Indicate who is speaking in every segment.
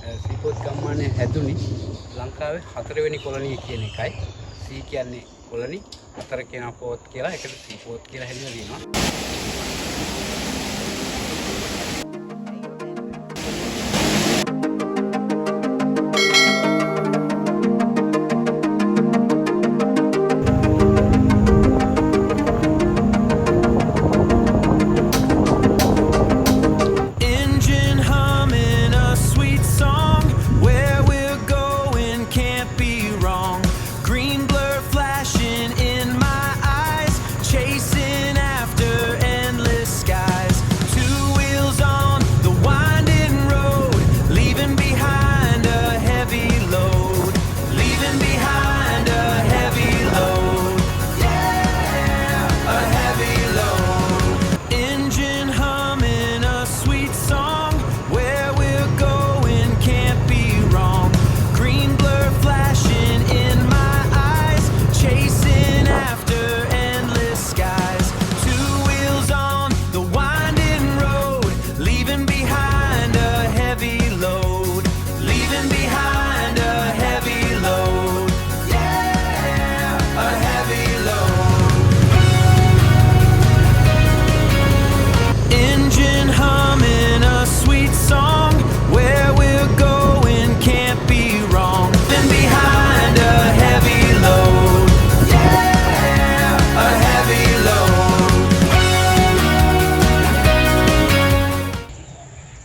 Speaker 1: සීපෝත් ගම්මානය හැදුනි ලංකාවේ 4 වෙනි කොලනිය කියන එකයි. සී කියන්නේ කොලනි, 4 කියන පෝත් කියලා. ඒකට සීපෝත් කියලා හැදලා දිනවා.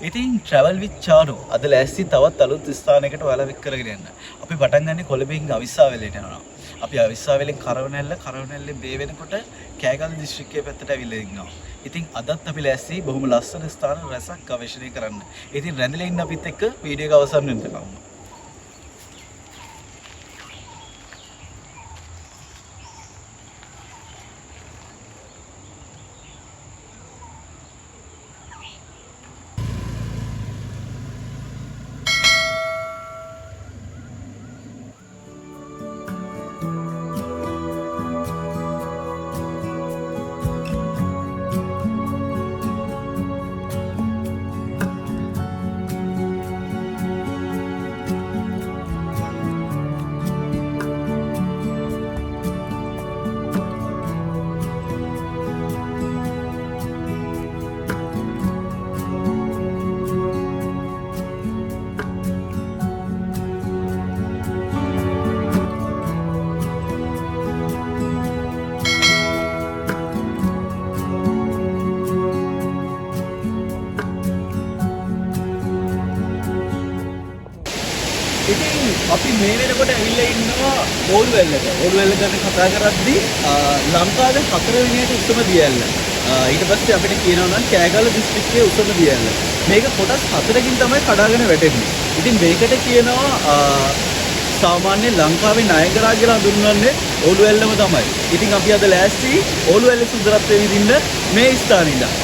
Speaker 2: ඉතින් travel with Chanu අද ලෑස්ති තවත් අලුත් ස්ථානයකට ඔයාලා වික් කරගෙන යන්න. අපි පටන් ගන්නේ කොළඹින් අවිස්සාවේලට යනවා. අපි අවිස්සාවේලෙන් කරවනැල්ලෙන් බේ වෙනකොට කෑගල්ල දිස්ත්‍රික්කයේ පැත්තට ඇවිල්ලා ඉන්නවා. ඉතින් අදත් අපි ලෑස්ති බොහොම ලස්සන ස්ථාන රැසක් ගවේෂණය කරන්න. ඉතින් රැඳිලා ඉන්න අපිත් එක්ක වීඩියෝ එක අවසන් වෙනකම්. ඉතින් අපි මේ වෙනකොට ඇවිල්ලා ඉන්නවා ඕලුවැල්ලට. ඕලුවැල්ල ගැන කතා කරද්දී ලංකාවේ 4 වෙනියට උසම දියැල්ල. ඊට පස්සේ අපිට කියනවා නම් කෑගල්ල දිස්ත්‍රික්කයේ උසම දියැල්ල. මේක කොටස් 4කින් තමයි කඩාගෙන වැටෙන්නේ. ඉතින් මේකට කියනවා සාමාන්‍ය ලංකාවේ නයගරා කියලා හඳුන්වන්නේ ඕලුවැල්ලම තමයි. ඉතින් අපි අද ලෑස්ති ඕලුවැල්ල සුන්දරත්වය විඳින්න මේ ස්ථානෙ ඉඳන්.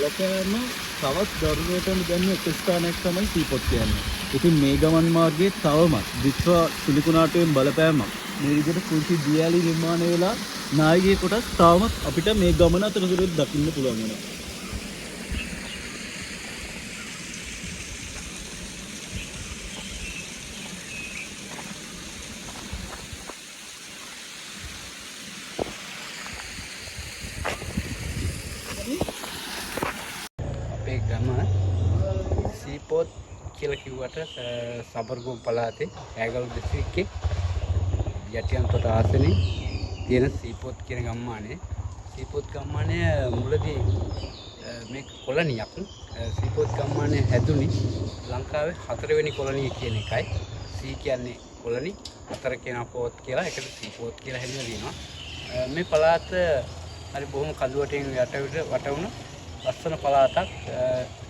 Speaker 2: බලපෑම තවත් දරුණුවටම දැනෙන එක ස්ථානයක් තමයි සීපොත් කියන්නේ. ඉතින් මේ ගමන් මාර්ගයේ තවමත් විශ්ව සිලිකුණාටුවෙන් බලපෑමක් මේ විදිහට කුංචි දියාලි නිර්මාණය වෙලා නායකයෙක් කොටස් තවමත් අපිට මේ ගමන අතරතුරදී දකින්න පුළුවන් වෙනවා.
Speaker 1: අපේ ගම සීපොත් කියලා කිව්වට සබර්ගොම් පළාතේ කෑගල්ල දිස්ත්‍රික්කේ යටියන්තොට ආසනේ තියෙන සීපොත් කියන ගම්මානේ. සීපොත් ගම්මානය මුලදී මේක කොලනියක්. සීපොත් ගම්මානය හැදුනේ ලංකාවේ 4 වෙනි කොලනිය කියන එකයි. සී කියන්නේ කොලනි, 4 කියන පොත් කියලා, ඒකට සීපොත් කියලා හැදලා තියෙනවා. මේ පළාත හරි බොහොම කඳුවටින් වටවුණු ලස්සන පළාතක්.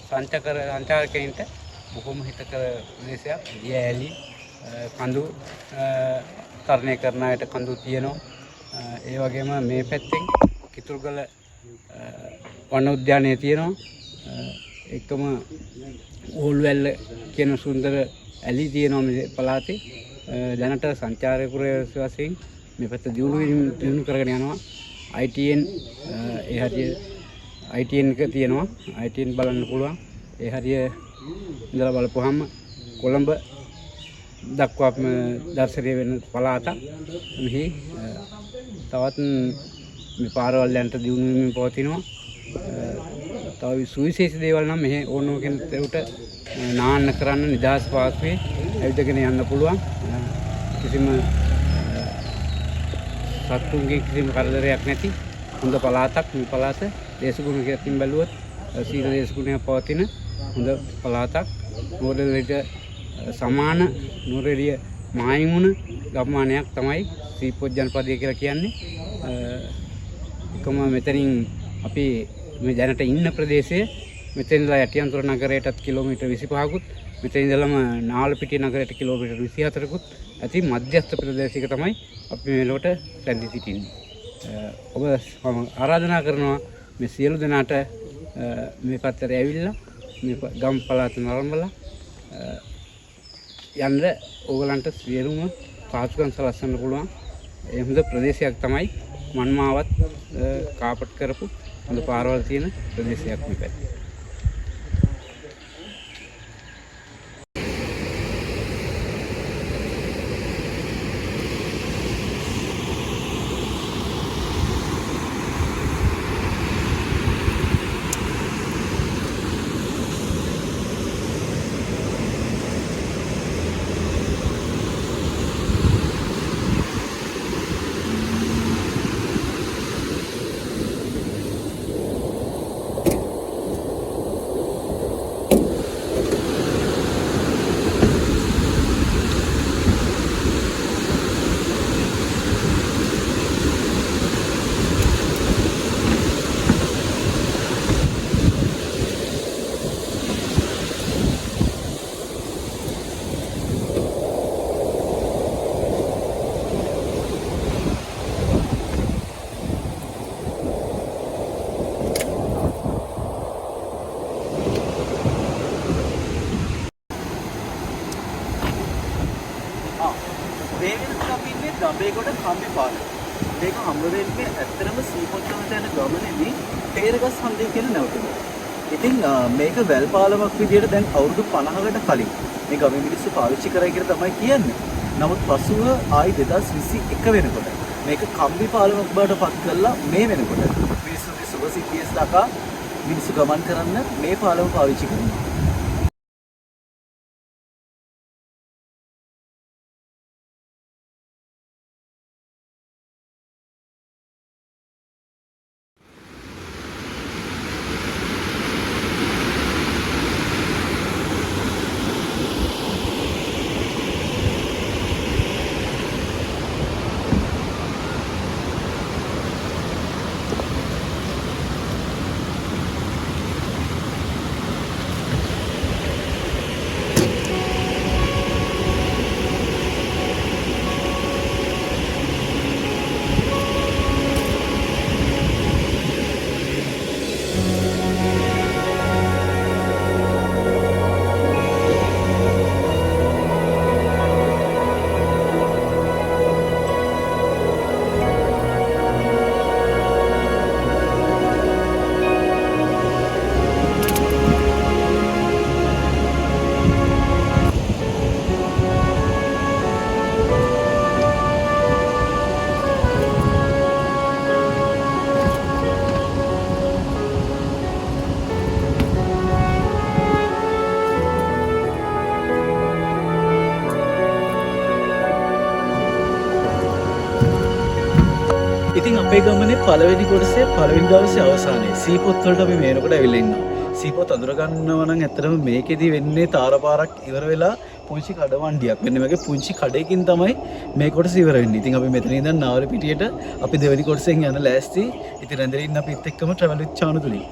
Speaker 1: සංචාරකයන්ට බොහොම හිතකර ප්‍රදේශයක්. දිය ඇලි කඳු තරණය කරන අයට කඳු තියෙනවා. ඒ වගේම මේ පැත්තෙන් කිතුල්ගල වන උද්‍යානය තියෙනවා. එකම ඕල්වැල්ල කියන සුන්දර ඇලි තියෙනවා මේ පළාතේ. දැනට සංචාරකයෝ වශයෙන් මේ පැත්ත දියුණු කරගෙන යනවා. ITN ඒ හරිය ITN එක තියෙනවා. ITN බලන්න පුළුවන්. ඒ හරිය ඉඳලා බලපුවාම කොළඹ දක්වා දර්ශනය වෙන පළාතක්. මෙහි තවත් මේ පාරවල් යන්ට දියුණු වෙමින් පවතිනවා. තව සුවිශේෂී දේවල් නම් මෙහි ඕනෝ කෙනෙකුට නාන්න කරන්න නිදහස් පාස්වේ ඇවිදගෙන යන්න පුළුවන්. කිසිම සත්තුන්ගේ කිසිම කරදරයක් නැති හොඳ පළාතක්. මේ පළාත දේශගුණකින් බැලුවොත් සීල දේශගුණයක් පවතින හොඳ පළාතක්. නුවරඑළියට සමාන නුවරඑළිය මායිමුණ ගම්මානයක් තමයි සීපොත් ජනපදය කියලා කියන්නේ. එකම මෙතනින් අපි මේ දැනට ඉන්න ප්‍රදේශය මෙතනලා යටියන්තොට නගරයටත් කිලෝමීටර් 25කුත්, මෙතන ඉඳලම නාලපිටිය නගරයට කිලෝමීටර් 24කුත් ඇති මධ්‍යස්ථ ප්‍රදේශයක තමයි අපි මේ ලොවට රැඳී සිටින්නේ. ඔබ ආරාධනා කරනවා මේ සියලු දෙනාට මේ පැත්තට ඇවිල්ලා මේ ගම් පළාත නරඹලා යන්න ඕගලන්ට සියලුම පහසුකම් සලස්වන්න පුළුවන්. ඒ හොඳ ප්‍රදේශයක් තමයි මන්මාවත් කාපට් කරපු හොඳ පාරවල් තියෙන ප්‍රදේශයක් මේ පැත්තේ.
Speaker 2: දඹේගොඩ කම්බි පාර. මේක හම්බ වෙන්නේ ඇත්තටම සීපොත් යන තැන ගමනේදී තේරගස් හන්දිය කියන නැවතුම. ඉතින් මේක වැල් පාලමක් විදියට දැන් අවුරුදු 50කට කලින් මේ ගමේ මිනිස්සු පාවිච්චි කරයි කියලා තමයි කියන්නේ. නමුත් පසුව ආයි 2021 වෙනකොට මේක කම්බි පාලමක් බවට පත් කළා. මේ වෙනකොට මිනිස්සුගේ සුභසිද්ධිය සඳහා මිනිස්සු ගමන් කරන්න මේ පාලම පාවිච්චි කරනවා. ඉතින් අපේ ගමනේ පළවෙනි කොටසේ පළවෙනි දවසේ අවසානයේ සීපොත් වලට අපි මේ වෙනකොට ඇවිල්ලා ඉන්නවා. සීපොත් අඳුර ගන්නවා නම් ඇත්තටම මේකෙදි වෙන්නේ තාරපාරක් ඉවර වෙලා පුංචි කඩවණ්ඩියක්. මෙන්න මේකේ පුංචි කඩේකින් තමයි මේ කොටස ඉවර වෙන්නේ. ඉතින් අපි මෙතන ඉඳන් නාවල පිටියට අපි දෙවෙනි කොටසෙන් යන ලෑස්ති. ඉතින් රැඳෙන්න අපිත් එක්කම travel with චානුතුලි.